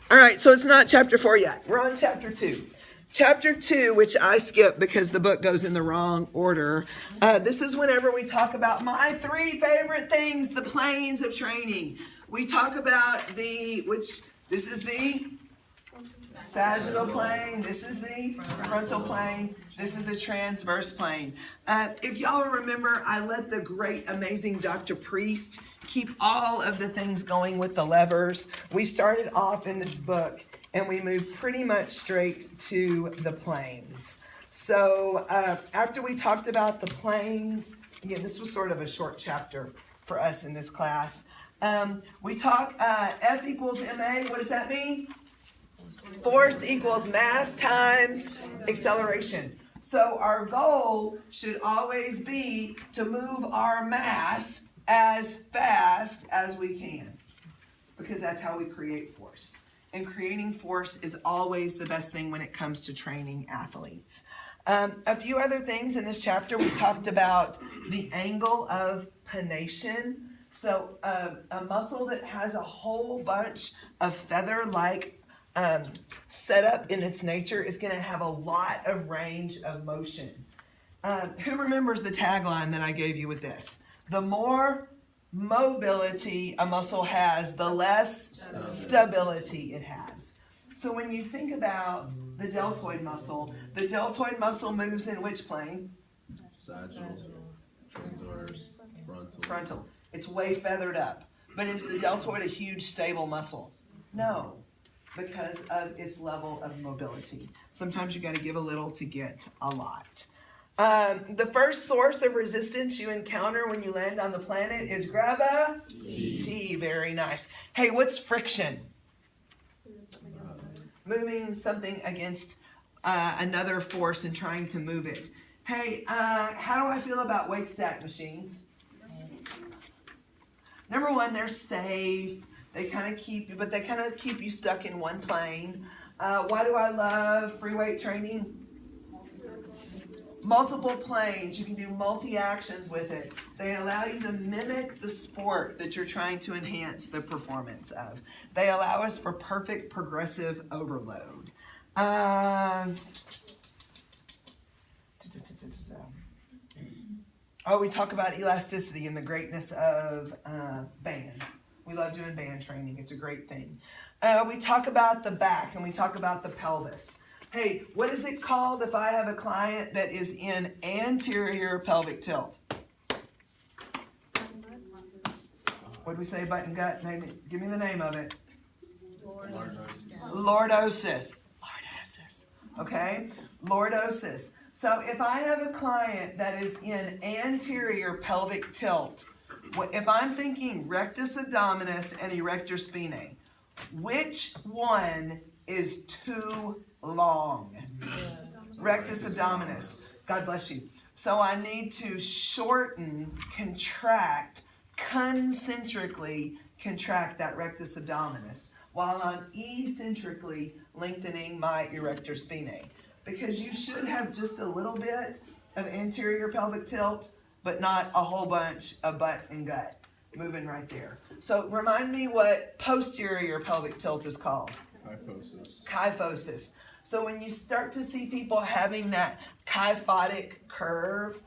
All right, so it's not chapter 4 yet. We're on chapter 2. Chapter 2, which I skipped because the book goes in the wrong order. This is whenever we talk about my 3 favorite things, the planes of training. We talk about this is the sagittal plane, this is the frontal plane, this is the transverse plane. If y'all remember, I let the great, amazing Dr. Priest keep all of the things going with the levers. We started off in this book and we moved pretty much straight to the planes. So after we talked about the planes, again, this was sort of a short chapter for us in this class. We talk F equals ma. What does that mean? Force equals mass times acceleration. So our goal should always be to move our mass as fast as we can, because that's how we create force. And creating force is always the best thing when it comes to training athletes. A few other things in this chapter. We talked about the angle of pronation. So a muscle that has a whole bunch of feather-like setup in its nature is going to have a lot of range of motion. Who remembers the tagline that I gave you with this? The more mobility a muscle has, the less stability it has. So when you think about the deltoid muscle moves in which plane? Sagittal, transverse, Frontal. It's way feathered up. But is the deltoid a huge stable muscle? No, because of its level of mobility. Sometimes you got to give a little to get a lot. The first source of resistance you encounter when you land on the planet is gravity. Very nice. Hey, what's friction? Moving something against another force and trying to move it. Hey, how do I feel about weight stack machines? Number one, they're safe. They kind of keep you stuck in one plane. Why do I love free weight training? Multiple planes. You can do multi-actions with it. They allow you to mimic the sport that you're trying to enhance the performance of. They allow us for perfect progressive overload. We talk about elasticity and the greatness of bands. We love doing band training. It's a great thing. We talk about the back and we talk about the pelvis. Hey, what is it called if I have a client that is in anterior pelvic tilt? What did we say, butt and gut? Give me the name of it. Lordosis. Okay? Lordosis. So if I have a client that is in anterior pelvic tilt, if I'm thinking rectus abdominis and erector spinae, which one is too long? Rectus abdominis. God bless you. So I need to shorten, contract, concentrically contract that rectus abdominis while I'm eccentrically lengthening my erector spinae. Because you should have just a little bit of anterior pelvic tilt, but not a whole bunch of butt and gut moving right there. So remind me what posterior pelvic tilt is called. Kyphosis. So when you start to see people having that kyphotic curve,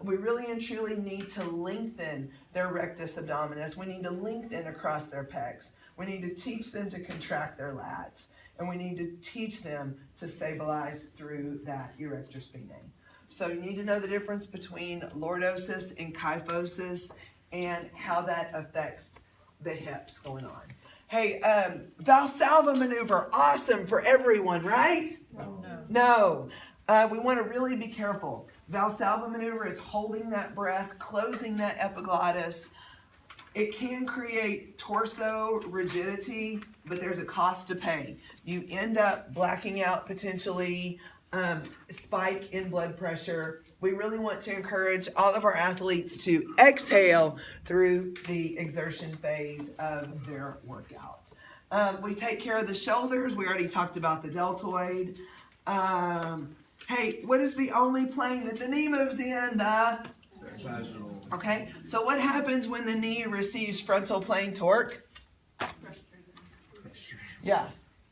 we really and truly need to lengthen their rectus abdominis. We need to lengthen across their pecs. We need to teach them to contract their lats. And we need to teach them to stabilize through that erector spinae. So you need to know the difference between lordosis and kyphosis and how that affects the hips going on. Hey, Valsalva Maneuver, awesome for everyone, right? No. We want to really be careful. Valsalva Maneuver is holding that breath, closing that epiglottis. It can create torso rigidity, but there's a cost to pay. You end up blacking out potentially, spike in blood pressure. We really want to encourage all of our athletes to exhale through the exertion phase of their workout. We take care of the shoulders. We already talked about the deltoid. Hey, what is the only plane that the knee moves in? The sagittal. Okay, so what happens when the knee receives frontal plane torque? Yeah.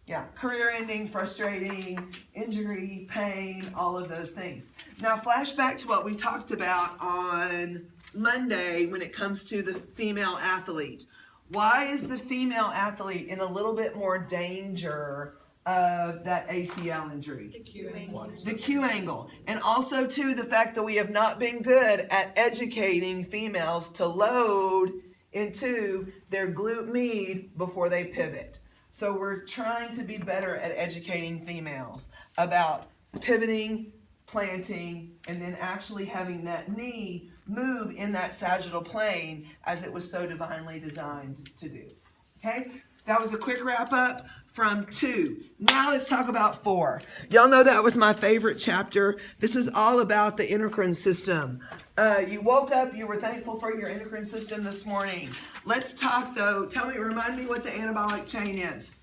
Yeah, career ending, frustrating, injury, pain, all of those things. Now, flashback to what we talked about on Monday when it comes to the female athlete. Why is the female athlete in a little bit more danger of that ACL injury? The Q angle. The Q angle. And also, too, the fact that we have not been good at educating females to load into their glute med before they pivot. So we're trying to be better at educating females about pivoting, planting, and then actually having that knee move in that sagittal plane as it was so divinely designed to do. Okay? That was a quick wrap up from 2. Now let's talk about 4. Y'all know that was my favorite chapter. This is all about the endocrine system. You woke up, you were thankful for your endocrine system this morning. Let's talk though. Remind me what the anabolic chain is.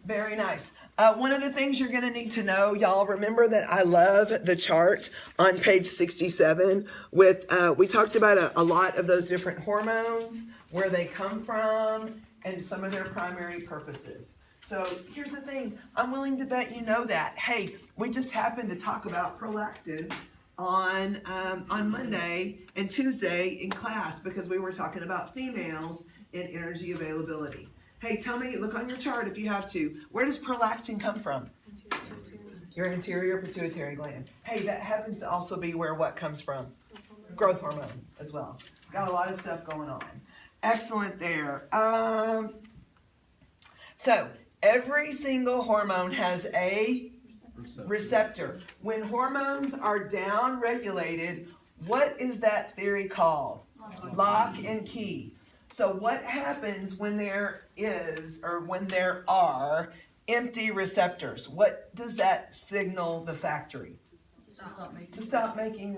Very nice. One of the things you're going to need to know, y'all, remember that I love the chart on page 67 with, we talked about a lot of those different hormones, where they come from, and some of their primary purposes. So here's the thing, I'm willing to bet you know that. Hey, we just happened to talk about prolactin on Monday and Tuesday in class because we were talking about females and energy availability. Hey, tell me, look on your chart if you have to. Where does prolactin come from? Your anterior pituitary gland. Hey, that happens to also be where what comes from? Growth hormone as well. It's got a lot of stuff going on. Excellent there. So every single hormone has a receptor. When hormones are down-regulated, what is that theory called? Lock and key. So what happens when there is, or when there are, empty receptors? What does that signal the factory? To stop making.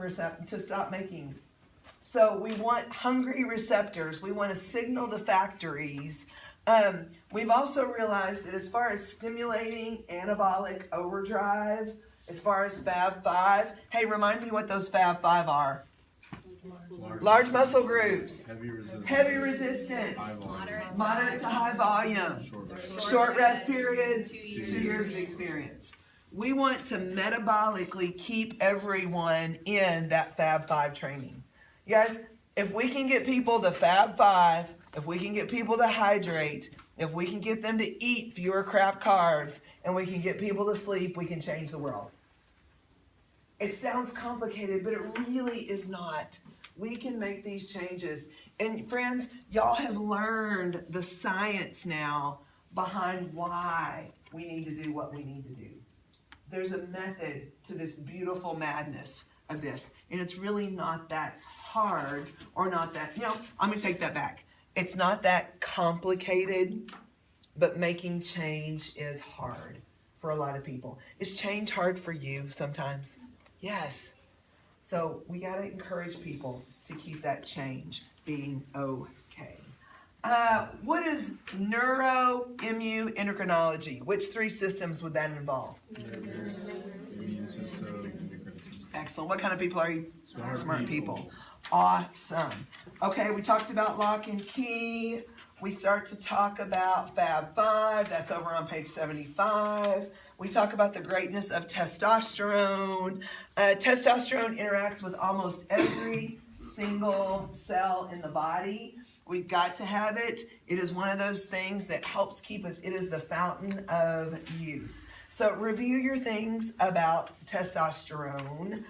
So we want hungry receptors. We want to signal the factories. We've also realized that as far as stimulating anabolic overdrive, as far as Fab5, hey, remind me what those Fab5 are. Large muscle groups, heavy resistance, moderate to high volume, short rest periods, 2 years of experience. We want to metabolically keep everyone in that Fab5 training. You guys, if we can get people to Fab5, if we can get people to hydrate, if we can get them to eat fewer crap carbs, and we can get people to sleep, we can change the world. It sounds complicated, but it really is not. We can make these changes. And friends, y'all have learned the science now behind why we need to do what we need to do. There's a method to this beautiful madness of this. And it's really not that hard or not that, I'm going to take that back. It's not that complicated, but making change is hard for a lot of people. Is change hard for you sometimes? Yes. So we got to encourage people to keep that change being okay. What is neuroimmunoendocrinology? Which 3 systems would that involve? Immune system, endocrine system. Excellent. What kind of people are you? Smart people. Awesome. Okay, we talked about lock and key. We start to talk about Fab5. That's over on page 75. We talk about the greatness of testosterone. Testosterone interacts with almost every single cell in the body. We've got to have it. It is one of those things that helps keep us. It is the fountain of youth. So review your things about testosterone.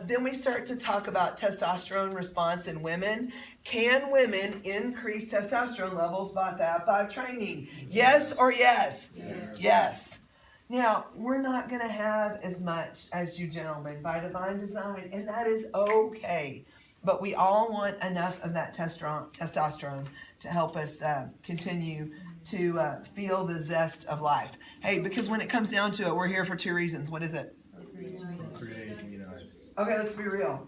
Then we start to talk about testosterone response in women. Can women increase testosterone levels by Fab5 training? Yes or yes? Yes. Yes. Now, we're not going to have as much as you gentlemen by divine design, and that is okay. But we all want enough of that testosterone to help us continue to feel the zest of life. Hey, because when it comes down to it, we're here for 2 reasons. What is it? Okay, let's be real.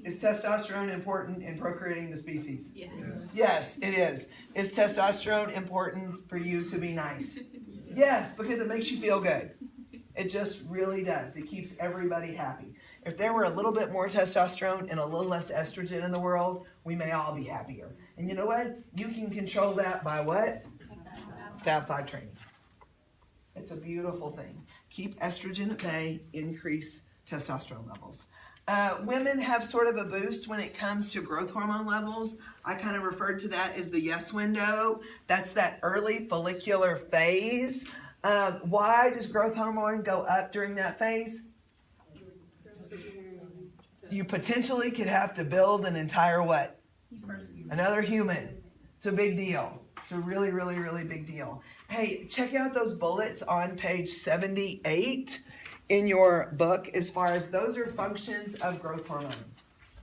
Is testosterone important in procreating the species? Yes. Yes, it is. Is testosterone important for you to be nice? Yes, because it makes you feel good. It just really does. It keeps everybody happy. If there were a little bit more testosterone and a little less estrogen in the world, we may all be happier. And you know what? You can control that by what? Fab 5 training. It's a beautiful thing. Keep estrogen at bay, increase testosterone levels. Women have sort of a boost when it comes to growth hormone levels. I kind of referred to that as the yes window. That's that early follicular phase. Why does growth hormone go up during that phase? You potentially could have to build an entire what? Another human. It's a big deal. It's a really, really, really big deal. Hey, check out those bullets on page 78 in your book, as far as those are functions of growth hormone.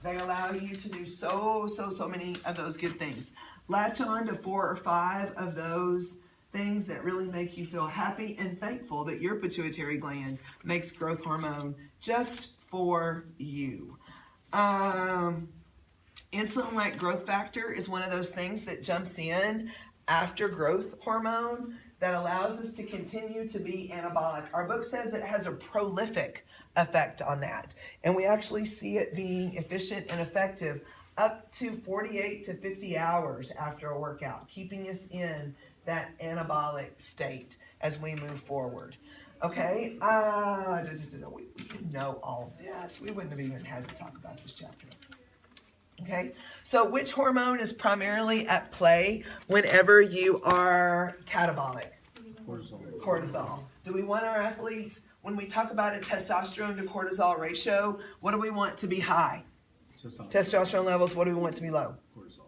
They allow you to do so many of those good things. Latch on to 4 or 5 of those things that really make you feel happy and thankful that your pituitary gland makes growth hormone just for you. Insulin-like growth factor is one of those things that jumps in after growth hormone that allows us to continue to be anabolic. Our book says that it has a prolific effect on that. And we actually see it being efficient and effective up to 48 to 50 hours after a workout, keeping us in that anabolic state as we move forward. Okay, we didn't know all this. We wouldn't have even had to talk about this chapter. Okay, so which hormone is primarily at play whenever you are catabolic? Cortisol. Do we want our athletes, when we talk about a testosterone to cortisol ratio, what do we want to be high? Testosterone levels. What do we want to be low?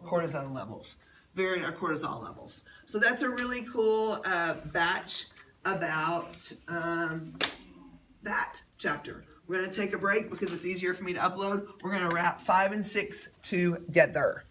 Cortisol levels. Our cortisol levels. So that's a really cool batch about that chapter. We're going to take a break because it's easier for me to upload. We're going to wrap 5 and 6 together.